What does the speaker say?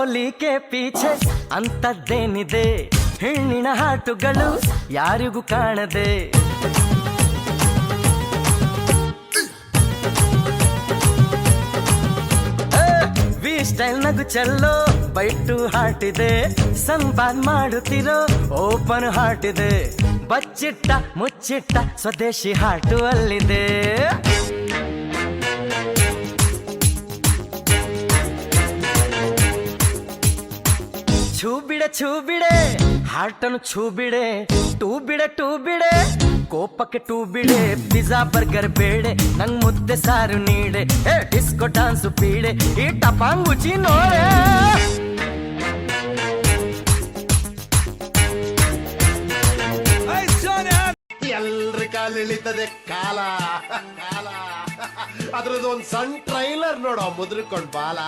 ಹೋಲಿಕೆ ಪೀಛೆ ಅಂತದ್ದೇನಿದೆ ಹೆಣ್ಣಿನ ಹಾಟುಗಳು ಯಾರಿಗೂ ಕಾಣದೆ ವಿ ಸ್ಟೈಲ್ ನಗು ಚೆಲ್ಲೋ ಬೈಟು ಹಾಟಿದೆ ಸಂಪಾನ್ ಮಾಡುತ್ತಿರೋ ಓಪನ್ ಹಾರ್ಟ್ ಇದೆ ಬಚ್ಚಿಟ್ಟ ಮುಚ್ಚಿಟ್ಟ ಸ್ವದೇಶಿ ಹಾಟು ಅಲ್ಲಿದೆ ಛೂ ಬಿಡೆ ಹಾರ್ಟನ್ನು ಛೂ ಬಿಡೆ ಟೂ ಬಿಡೆ ಕೋಪಕ್ಕೆ ಟೂ ಬಿಡೆ ಪಿಜ್ಜಾ ಬರ್ಗರ್ ಬೇಡೆ ನಂಗ್ ಮುದ್ದೆ ಸಾರು ನೀಡೆ ಡಿಸ್ಕೋ ಡಾನ್ಸು ಪೀಡೆ ಈ ಟಪಾಂಗುಚಿ ನೋಡೆ ಎಲ್ರ ಕಾಲ ಇಳಿತದೆ ಕಾಲ ಕಾಲ ಅದ್ರದ್ದು ಒಂದ್ ಸಣ್ಣ ಟ್ರೈಲರ್ ನೋಡೋ ಮುದ್ರಕೊಂಡ್ ಬಾಲ